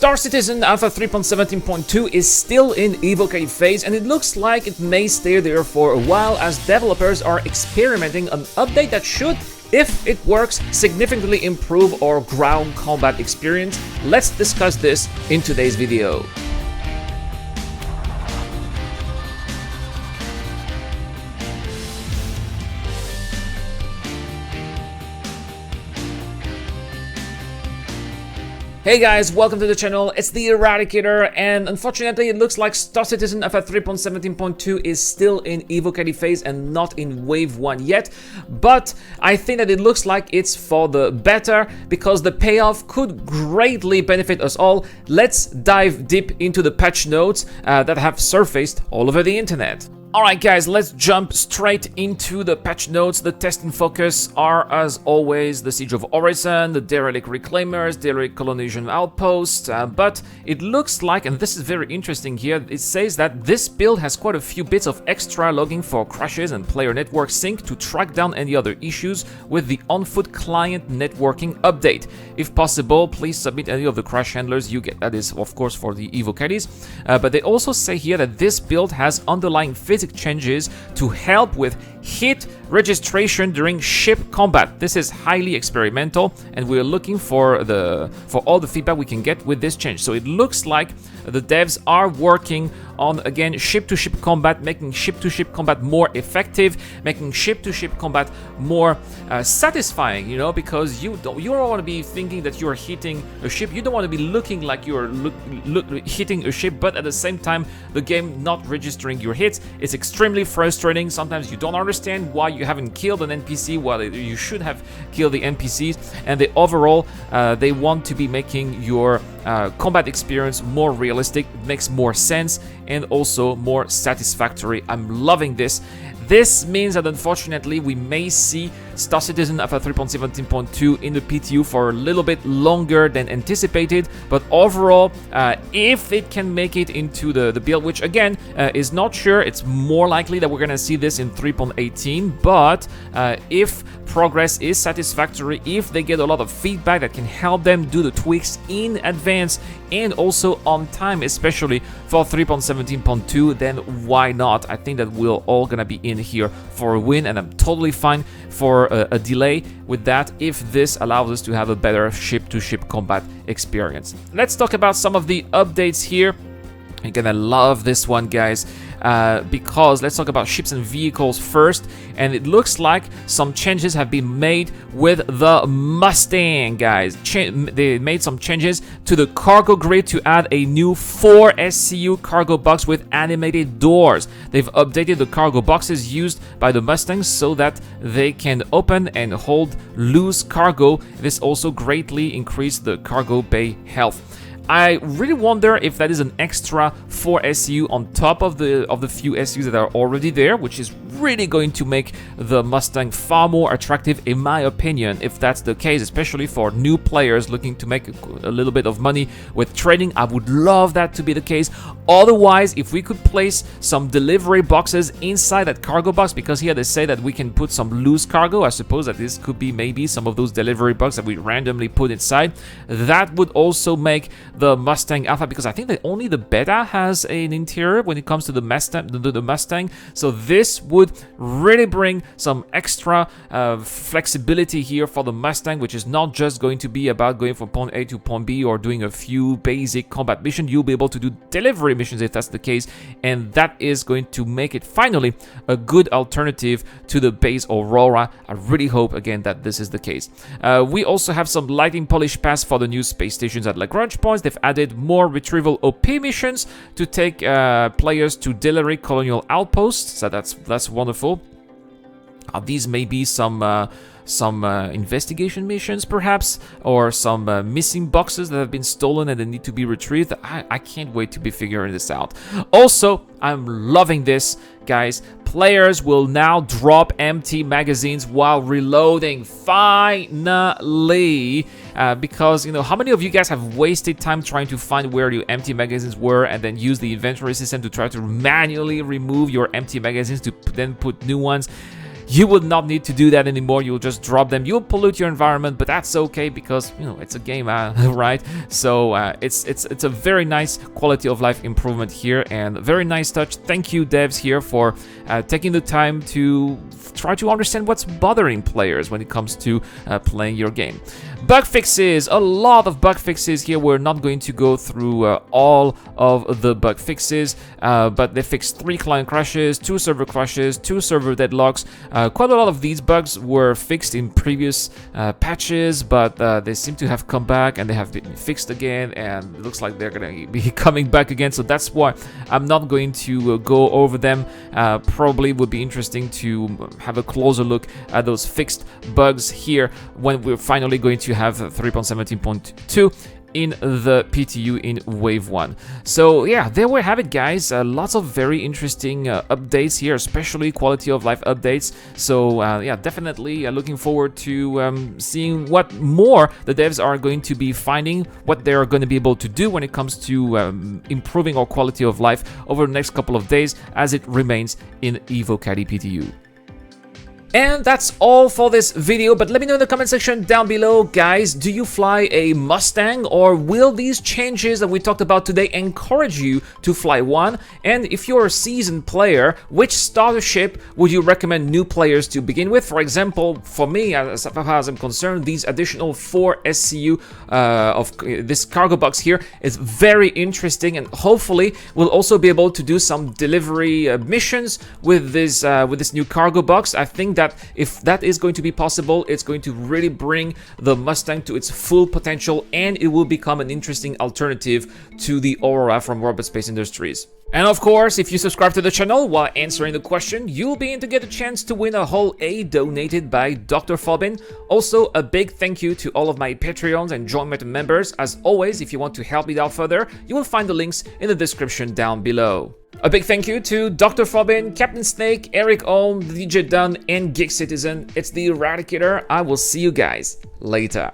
Star Citizen Alpha 3.17.2 is still in evocative phase, and it looks like it may stay there for a while as developers are experimenting an update that should, if it works, significantly improve our ground combat experience. Let's discuss this in today's video. Hey guys, welcome to the channel. It's the Eradicator, and unfortunately it looks like Star Citizen Alpha 3.17.2 is still in evocative phase and not in wave 1 yet, but I think that it looks like it's for the better because the payoff could greatly benefit us all. Let's dive deep into the patch notes that have surfaced all over the internet. Alright guys, let's jump straight into the patch notes. The test and focus are, as always, the Siege of Orison, the Derelict Reclaimers, Derelict Colonization Outpost, but it looks like, and this is very interesting here, it says that this build has quite a few bits of extra logging for crashes and player network sync to track down any other issues with the on-foot client networking update. If possible, please submit any of the crash handlers you get. That is, of course, for the evocatives, but they also say here that this build has underlying physics changes to help with hit registration during ship combat. This is highly experimental, and we're looking for all the feedback we can get with this change. So it looks like the devs are working on, again, ship-to-ship combat, making ship-to-ship combat more effective, making ship-to-ship combat more satisfying, you know, because you don't want to be thinking that you're hitting a ship. You don't want to be looking like you're hitting a ship, but at the same time, the game not registering your hits. It's extremely frustrating. Sometimes you don't understand why you haven't killed an NPC while you should have killed the NPCs, and overall, they want to be making your combat experience more realistic, makes more sense, and also more satisfactory. I'm loving this. This means that unfortunately we may see Star Citizen Alpha 3.17.2 in the PTU for a little bit longer than anticipated, but overall, if it can make it into the build, which again is not sure, it's more likely that we're gonna see this in 3.18, but if progress is satisfactory, if they get a lot of feedback that can help them do the tweaks in advance and also on time, especially for 3.17.2, then why not? I think that we're all gonna be in here for a win, and I'm totally fine for a delay with that if this allows us to have a better ship-to-ship combat experience. Let's talk about some of the updates here. You're gonna love this one, guys, because let's talk about ships and vehicles first, and it looks like some changes have been made with the Mustang, guys. They made some changes to the cargo grid to add a new 4 SCU cargo box with animated doors. They've updated the cargo boxes used by the Mustangs so that they can open and hold loose cargo. This also greatly increased the cargo bay health. I really wonder if that is an extra 4 SU on top of the few SUs that are already there, which is really going to make the Mustang far more attractive, in my opinion, if that's the case, especially for new players looking to make a little bit of money with trading. I would love that to be the case. Otherwise, if we could place some delivery boxes inside that cargo box, because here they say that we can put some loose cargo, I suppose that this could be maybe some of those delivery boxes that we randomly put inside. That would also make the Mustang Alpha, because I think that only the beta has an interior when it comes to the Mustang, so this would really bring some extra flexibility here for the Mustang, which is not just going to be about going from point A to point B or doing a few basic combat missions. You'll be able to do delivery missions if that's the case, and that is going to make it finally a good alternative to the base Aurora. I really hope again that this is the case. We also have some lighting polish pass for the new space stations at Lagrange points. They've added more retrieval OP missions to take players to Derelict Colonial Outposts, so that's wonderful. These may be some investigation missions perhaps, or some missing boxes that have been stolen and they need to be retrieved. I can't wait to be figuring this out. Also, I'm loving this, guys. Players will now drop empty magazines while reloading, finally, because, you know, how many of you guys have wasted time trying to find where your empty magazines were and then use the inventory system to try to manually remove your empty magazines to then put new ones? you will not need to do that anymore. You'll just drop them. You'll pollute your environment, but that's okay because, you know, it's a game, right? So it's a very nice quality of life improvement here, and very nice touch. Thank you, devs here, for taking the time to try to understand what's bothering players when it comes to playing your game. Bug fixes, a lot of bug fixes here. We're not going to go through all of the bug fixes, but they fixed 3 client crashes, 2 server crashes, 2 server deadlocks. Quite a lot of these bugs were fixed in previous patches, but they seem to have come back and they have been fixed again, and it looks like they're going to be coming back again. So that's why I'm not going to go over them. Probably would be interesting to have a closer look at those fixed bugs here when we're finally going to have 3.17.2 in the PTU in Wave 1. So yeah, there we have it, guys. Lots of very interesting updates here, especially quality of life updates. So yeah, definitely looking forward to seeing what more the devs are going to be finding, what they're going to be able to do when it comes to improving our quality of life over the next couple of days as it remains in EvoCaddy PTU. And that's all for this video, but let me know in the comment section down below, guys, do you fly a Mustang, or will these changes that we talked about today encourage you to fly one? And if you're a seasoned player, which starter ship would you recommend new players to begin with? For example, for me, as far as I'm concerned, these additional 4 SCU of this cargo box here is very interesting, and hopefully we'll also be able to do some delivery missions with this new cargo box. I think that if that is going to be possible, it's going to really bring the Mustang to its full potential, and it will become an interesting alternative to the Aurora from Robot Space Industries. And of course, if you subscribe to the channel while answering the question, you'll be in to get a chance to win a whole A donated by Dr. Fobin. Also, a big thank you to all of my Patreons and Join Meta members. As always, if you want to help me out further, you will find the links in the description down below. A big thank you to Dr. Fobin, Captain Snake, Eric Olm, DJ Dunn, and Geek Citizen. It's the Eradicator. I will see you guys later.